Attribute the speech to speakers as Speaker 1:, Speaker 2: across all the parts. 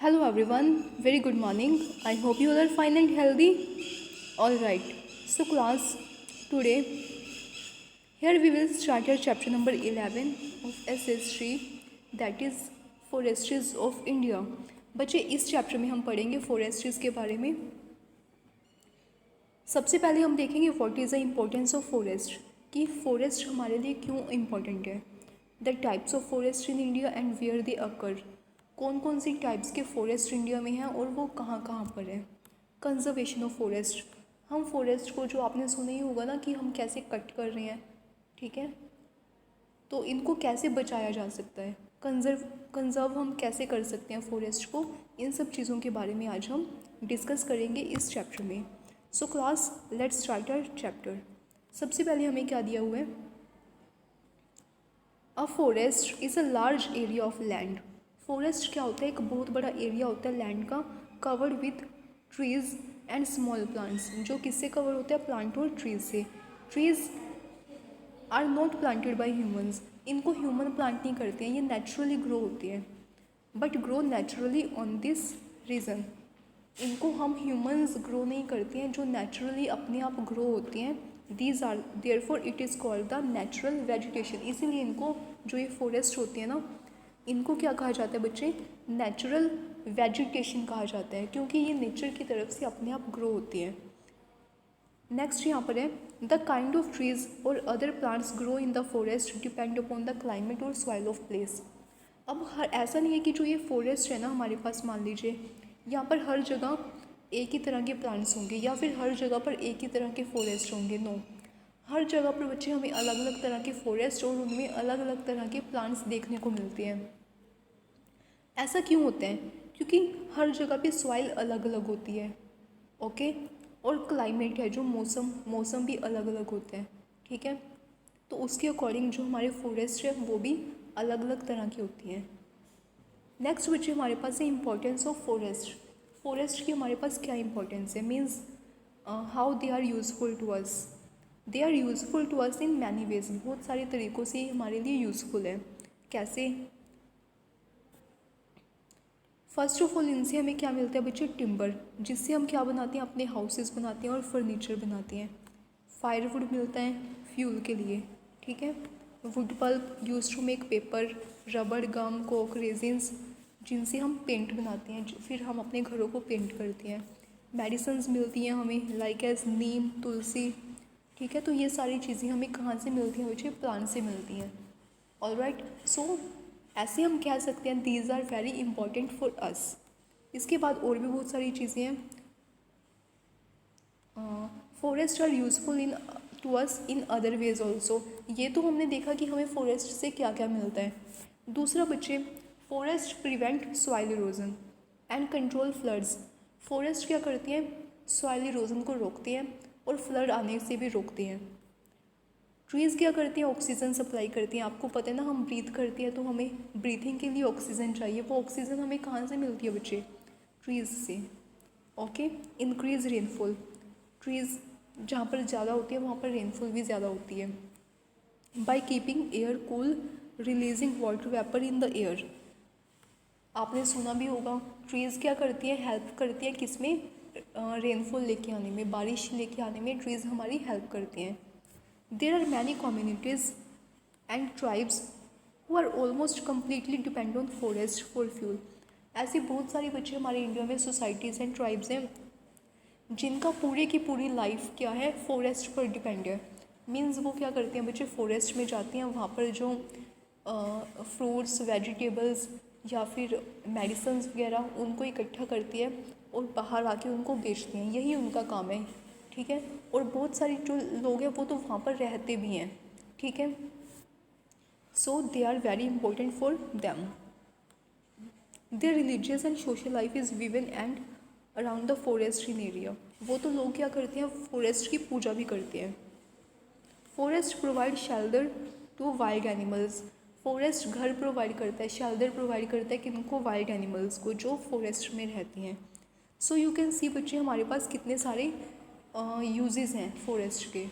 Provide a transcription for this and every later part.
Speaker 1: Hello everyone, very good morning. I hope you all are fine and healthy. Alright, so class, today here we will start our chapter number 11 of SST, that is Forestries of India. बच्चे इस chapter में हम पढ़ेंगे फॉरेस्ट्रीज के बारे में। सबसे पहले हम देखेंगे what is the importance of forest, कि फॉरेस्ट हमारे लिए क्यों इम्पोर्टेंट है। The types of forest in India and where they occur, कौन कौन सी टाइप्स के फॉरेस्ट इंडिया में हैं और वो कहाँ कहाँ पर है। कंजर्वेशन ऑफ फॉरेस्ट, हम फॉरेस्ट को, जो आपने सुना ही होगा ना कि हम कैसे कट कर रहे हैं, ठीक है, तो इनको कैसे बचाया जा सकता है, कंजर्व हम कैसे कर सकते हैं फॉरेस्ट को, इन सब चीज़ों के बारे में आज हम डिस्कस करेंगे इस चैप्टर में। So class, let's start our chapter. सबसे पहले हमें क्या दिया हुआ है, a forest is a large area of land. Forest क्या होता है, एक बहुत बड़ा एरिया होता है लैंड का, covered with trees and small plants, जो किससे कवर होता है, प्लांट और ट्रीज से। Trees are not planted by humans, इनको ह्यूमन प्लांट नहीं करते हैं, ये नेचुरली ग्रो होती है, but grow naturally on this region. इनको हम ह्यूमंस ग्रो नहीं करते हैं, जो नेचुरली अपने आप ग्रो होती हैं। These are therefore it is called the natural vegetation. इसीलिए इनको, जो ये फॉरेस्ट होती है ना, इनको क्या कहा जाता है बच्चे, नेचुरल वेजिटेशन कहा जाता है, क्योंकि ये नेचर की तरफ से अपने आप ग्रो होती है। नेक्स्ट यहाँ पर है, द काइंड ऑफ ट्रीज और other plants grow in the forest depend upon the climate और सॉइल ऑफ प्लेस। अब हर ऐसा नहीं है कि जो ये फॉरेस्ट है ना हमारे पास, मान लीजिए यहाँ पर हर जगह एक ही तरह के प्लांट्स होंगे या फिर हर जगह पर एक ही तरह के फॉरेस्ट होंगे। नो, हर जगह पर बच्चे हमें अलग अलग तरह के फॉरेस्ट और उनमें अलग अलग तरह के प्लांट्स देखने को मिलते हैं। ऐसा क्यों होता है, क्योंकि हर जगह पे सॉइल अलग अलग होती है, ओके, और क्लाइमेट है, जो मौसम भी अलग अलग होते हैं, ठीक है, तो उसके अकॉर्डिंग जो हमारे फॉरेस्ट है वो भी अलग अलग तरह की होती हैं। नेक्स्ट बच्चे हमारे पास है इम्पोर्टेंस ऑफ फॉरेस्ट। फॉरेस्ट की हमारे पास क्या इंपॉर्टेंस है, means how they are useful to us. They are useful to us in many ways, बहुत सारे तरीक़ों से हमारे लिए यूज़फुल है। कैसे, फर्स्ट ऑफ ऑल इनसे हमें क्या मिलता है बच्चे, टिम्बर, जिससे हम क्या बनाते हैं, अपने हाउसेस बनाते हैं और फर्नीचर बनाते हैं। फायरवुड मिलता है फ्यूल के लिए, ठीक है। Wood pulp use to make paper, रबड़, गम, कोक, रेजिन्स, जिनसे हम पेंट बनाते हैं, फिर हम अपने घरों को पेंट करते हैं। मेडिसन्स मिलती हैं हमें, लाइक एज नीम, तुलसी, ठीक है। तो ये सारी चीज़ें हमें कहाँ से मिलती हैं बच्चे, प्लांट से मिलती हैं। ऑलराइट, सो ऐसे हम कह सकते हैं these are very important for us. इसके बाद और भी बहुत सारी चीज़ें हैं। Forest are useful in to us in other ways also. ये तो हमने देखा कि हमें फॉरेस्ट से क्या क्या मिलता है। दूसरा बच्चे, forest prevent soil erosion and control floods. Forest क्या करती हैं, सॉइल इरोजन को रोकती हैं और फ्लड आने से भी रोकती हैं। ट्रीज़ क्या करती हैं, ऑक्सीजन सप्लाई करती हैं। आपको पता है ना, हम ब्रीथ करते हैं तो हमें ब्रीथिंग के लिए ऑक्सीजन चाहिए। वो ऑक्सीजन हमें कहाँ से मिलती है बच्चे, ट्रीज़ से, ओके। इंक्रीज रेनफॉल, ट्रीज़ जहाँ पर ज़्यादा होती है वहाँ पर रेनफॉल भी ज़्यादा होती है। By keeping air cool, releasing water vapour in the air. आपने सुना भी होगा, ट्रीज़ क्या करती है, हेल्प करती है किस में, रेनफॉल लेके आने में, बारिश लेके आने में ट्रीज़ हमारी हेल्प करती हैं। There are many communities and tribes who are almost completely depend on forest for fuel. ऐसे बहुत सारे बच्चे हमारे इंडिया में सोसाइटीज़ एंड ट्राइब्स हैं जिनका पूरे की पूरी लाइफ क्या है, फॉरेस्ट पर डिपेंड है। मीन्स वो क्या करते हैं बच्चे, फॉरेस्ट में जाते हैं, वहाँ पर जो फ्रूट्स, वेजिटेबल्स या फिर मेडिसन्स वगैरह उनको इकट्ठा करती है और बाहर आके उनको बेचते हैं, यही उनका काम है, ठीक है। और बहुत सारे जो लोग हैं वो तो वहाँ पर रहते भी हैं, ठीक है। So they are very important for them. Their religious and social life is woven and around the forest in area. वो तो लोग क्या करते हैं, फॉरेस्ट की पूजा भी करते हैं। Forest provide shelter to wild animals. Forest घर प्रोवाइड करता है, शेल्टर प्रोवाइड करता है किनको, वाइल्ड एनिमल्स को, जो फॉरेस्ट में रहती हैं। सो यू कैन सी बच्चे हमारे पास कितने सारे यूजेस हैं फॉरेस्ट के।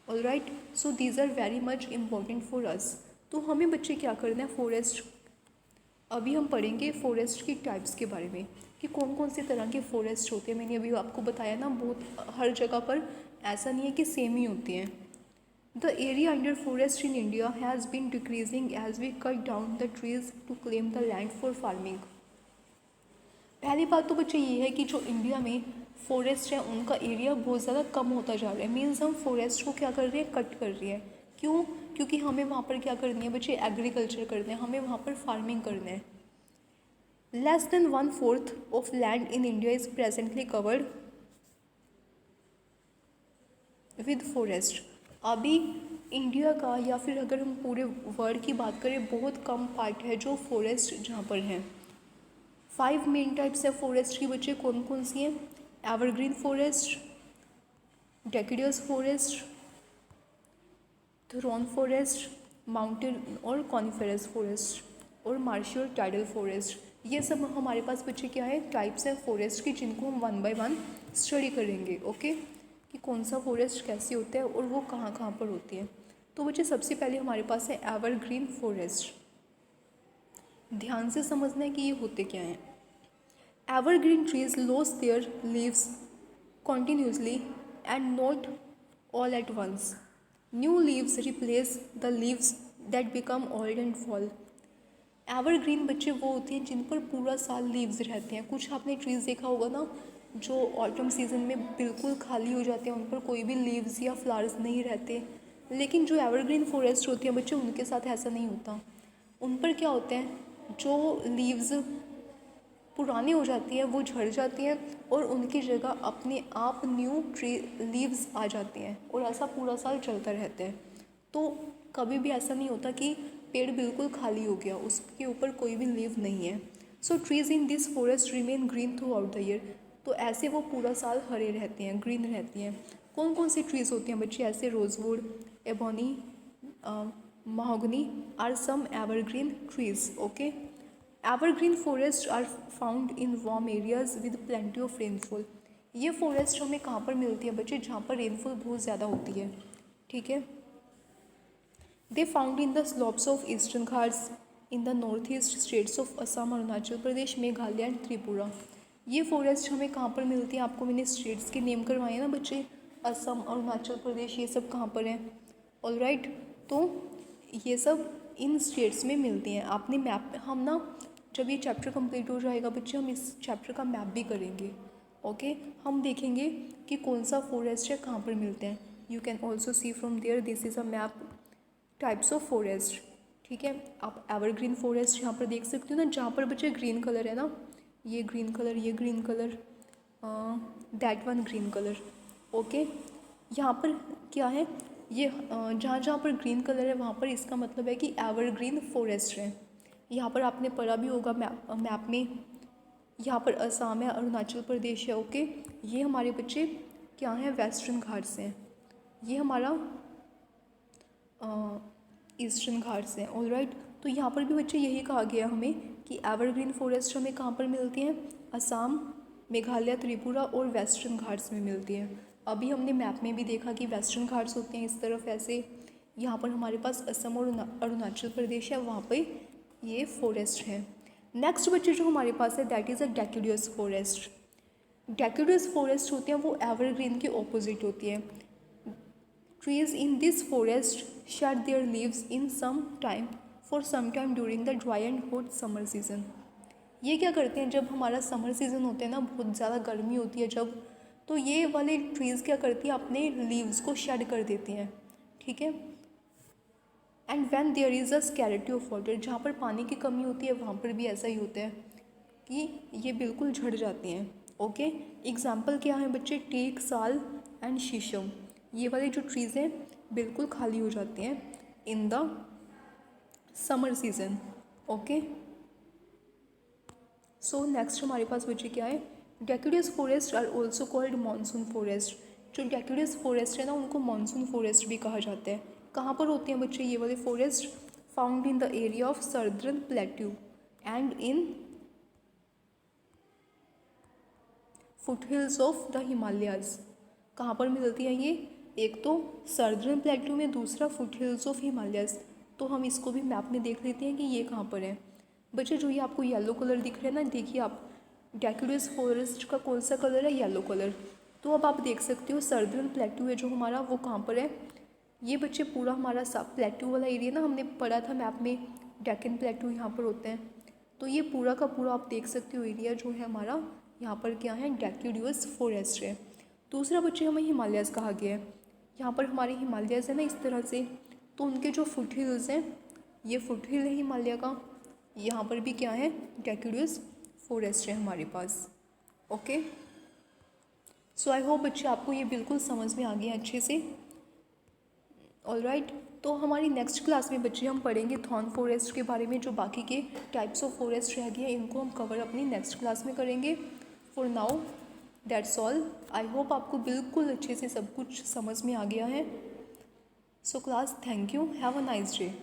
Speaker 1: Alright, so these are very much important for us. तो हमें बच्चे क्या करना है, फॉरेस्ट अभी हम पढ़ेंगे फॉरेस्ट की टाइप्स के बारे में कि कौन कौन से तरह के फॉरेस्ट होते हैं। मैंने अभी आपको बताया ना, बहुत हर जगह पर ऐसा नहीं है कि सेम ही होते हैं। The area under forest in India has been decreasing as we cut down the trees to claim the land for farming. पहली बात तो बच्चे ये है कि जो इंडिया में फॉरेस्ट है उनका एरिया बहुत ज़्यादा कम होता जा रहा है। मीन्स हम फॉरेस्ट को क्या कर रहे हैं, कट कर रहे हैं। क्यों? क्योंकि हमें वहाँ पर क्या करनी है बच्चे, एग्रीकल्चर करना है, हमें वहाँ पर फार्मिंग करना है। Less than 1/4 of land in India is presently covered with forest. अभी इंडिया का या फिर अगर हम पूरे वर्ल्ड की बात करें, बहुत कम पार्ट है जो फॉरेस्ट जहाँ पर हैं। 5 मेन टाइप्स है फॉरेस्ट की बच्चे, कौन कौन सी हैं? Evergreen forest, deciduous forest, thorn forest, mountain और कॉनिफेरस फॉरेस्ट और मार्शी और टाइडल फॉरेस्ट। ये सब हमारे पास बच्चे क्या है, टाइप्स हैं फॉरेस्ट की, जिनको हम 1 बाय 1 स्टडी करेंगे। ओके, कि कौन सा फॉरेस्ट कैसे होता है और वो कहाँ कहाँ पर होती है। तो बच्चे सबसे पहले हमारे पास है एवरग्रीन फॉरेस्ट। ध्यान से समझना है कि ये होते क्या हैं। Evergreen trees loss there leaves continuously and not all at once. New leaves replace the leaves that become old and fall. Evergreen बच्चे वो होते हैं जिन पर पूरा साल लीव्स रहते हैं। कुछ आपने ट्रीज़ देखा होगा ना, जो ऑटम सीजन में बिल्कुल खाली हो जाते हैं, उन पर कोई भी लीव्स या फ्लावर्स नहीं रहते। लेकिन जो एवरग्रीन फॉरेस्ट होती हैं बच्चे, उनके साथ ऐसा नहीं होता। उन पर क्या होता है, जो लीव्स पुरानी हो जाती है वो झड़ जाती हैं और उनकी जगह अपने आप न्यू ट्री लीव्स आ जाती हैं और ऐसा पूरा साल चलता रहता है। तो कभी भी ऐसा नहीं होता कि पेड़ बिल्कुल खाली हो गया, उसके ऊपर कोई भी लीव नहीं है। So trees in this forest remain green throughout the year. तो ऐसे वो पूरा साल हरे रहते हैं, ग्रीन रहती हैं। कौन कौन सी ट्रीज़ होती हैं बच्चे ऐसे? Rosewood, ebony, mahogany are some evergreen trees. Okay, evergreen forests are found in warm areas with plenty of rainfall. ये फॉरेस्ट हमें कहाँ पर मिलती है बच्चे? जहाँ पर रेनफॉल बहुत ज़्यादा होती है। ठीक है, they found in the slopes of eastern Ghats in the north east states of Assam, Arunachal Pradesh, Meghalaya and Tripura. ये फॉरेस्ट हमें कहाँ पर मिलती है? आपको मैंने स्टेट्स के नेम करवाए ना बच्चे, असम, अरुणाचल प्रदेश, ये सब कहाँ पर हैं? ऑलराइट, तो ये सब इन स्टेट्स में मिलती हैं। आपने मैप, हम ना जब ये चैप्टर कंप्लीट हो जाएगा बच्चे, हम इस चैप्टर का मैप भी करेंगे। ओके, हम देखेंगे कि कौन सा फॉरेस्ट है, कहाँ पर मिलते हैं। You can also see from there, this is a map types of forest. ठीक है, आप एवरग्रीन फॉरेस्ट यहाँ पर देख सकते हो ना, जहाँ पर बच्चे ग्रीन कलर है ना, ये ग्रीन कलर, ये green colour, that one green colour. Okay, यहाँ पर क्या है, ये जहाँ जहाँ पर ग्रीन कलर है वहाँ पर इसका मतलब है कि एवरग्रीन फॉरेस्ट है। यहाँ पर आपने पढ़ा भी होगा मैप में, यहाँ पर असम है, अरुणाचल प्रदेश है। ओके, ये हमारे बच्चे क्या हैं, वेस्टर्न घाट्स हैं। ये हमारा ईस्टर्न घाट्स हैं। ऑलराइट, तो यहाँ पर भी बच्चे यही कहा गया हमें कि एवरग्रीन फॉरेस्ट हमें कहाँ पर मिलती हैं? असम, मेघालय, त्रिपुरा और वेस्टर्न घाट्स में मिलती हैं। अभी हमने मैप में भी देखा कि वेस्टर्न घाट्स होते हैं इस तरफ ऐसे। यहाँ पर हमारे पास असम और अरुणाचल प्रदेश है, वहाँ पे ये फॉरेस्ट है। नेक्स्ट बच्चे जो हमारे पास है that is a deciduous forest. Deciduous forest होती हैं वो एवरग्रीन के ऑपोजिट होती है। Trees in this forest shed their leaves in some time for some time during the dry and hot summer season. ये क्या करते हैं, जब हमारा समर सीज़न होता है ना, बहुत ज़्यादा गर्मी होती है जब, तो ये वाले ट्रीज़ क्या करती हैं, अपने लीव्स को शेड कर देती हैं। ठीक है, and when there is a scarcity of water, जहाँ पर पानी की कमी होती है वहाँ पर भी ऐसा ही होता है कि ये बिल्कुल झड़ जाती हैं। ओके, एग्जाम्पल क्या है बच्चे? टेक, साल एंड शीशम। ये वाली जो ट्रीज़ हैं बिल्कुल खाली हो जाती हैं in the summer season. Okay, so next हमारे पास बच्चे क्या है, deciduous forest are also called monsoon forest. जो डेसिडुअस फॉरेस्ट है ना, उनको मानसून फॉरेस्ट भी कहा जाता है। कहाँ पर होते हैं बच्चे ये वाले forest? Found in the area of southern plateau and in foothills of the Himalayas. कहाँ पर मिलती है ये? एक तो सर्दर्न प्लेट्यू में, दूसरा फुटहिल्स ऑफ हिमालयाज। तो हम इसको भी मैप में देख लेते हैं कि ये कहाँ पर है। बच्चे जो ये आपको येलो कलर दिख रहा है ना, देखिए आप डेसिडुअस फॉरेस्ट का कौन सा कलर है, येलो कलर। तो अब आप देख सकते हो सर्दर्न प्लेट्यू है जो हमारा, वो कहाँ पर है। ये बच्चे पूरा हमारा प्लेट्यू वाला एरिया ना, हमने पढ़ा था मैप में डेक्कन प्लेट्यू यहाँ पर होते हैं। तो ये पूरा का पूरा आप देख सकते हो एरिया जो है हमारा, यहाँ पर क्या है, डेसिडुअस फॉरेस्ट है। दूसरा बच्चे हमें हिमालयस कहा गया है। यहाँ पर हमारे हिमालयस है ना इस तरह से, तो उनके जो फुट हिल्स हैं, ये फुट हिल है हिमालय का। यहाँ पर भी क्या है, डेसिडुअस फॉरेस्ट है हमारे पास। ओके, सो आई होप बच्चे आपको ये बिल्कुल समझ में आ गया अच्छे से। ऑलराइट, तो हमारी नेक्स्ट क्लास में बच्चे हम पढ़ेंगे थॉर्न फॉरेस्ट के बारे में। जो बाकी के टाइप्स ऑफ फॉरेस्ट रह गए इनको हम कवर अपनी नेक्स्ट क्लास में करेंगे। For now that's all. I hope आपको बिल्कुल अच्छे से सब कुछ समझ में आ गया है। So class, thank you, have a nice day.